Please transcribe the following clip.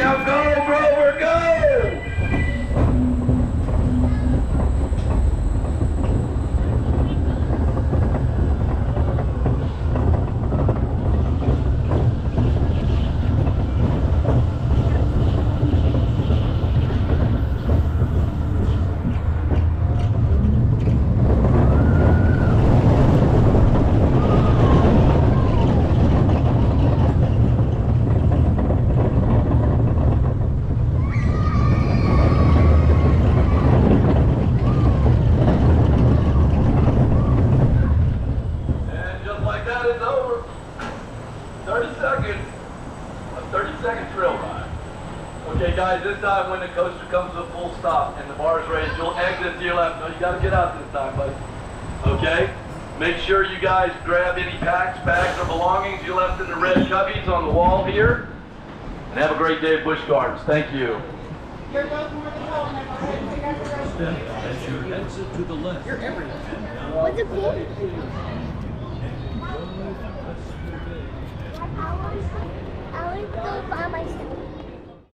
Now go, Grover, go! This time when the coaster comes to a full stop and the bar is raised, you'll exit to your left. No, you got to get out this time, buddy. Okay? Make sure you guys grab any packs, bags, or belongings you left in the red cubbies on the wall here. And have a great day at Busch Gardens. Thank you. You're both more than welcome. As you exit to the left. You're everywhere. Was it cool?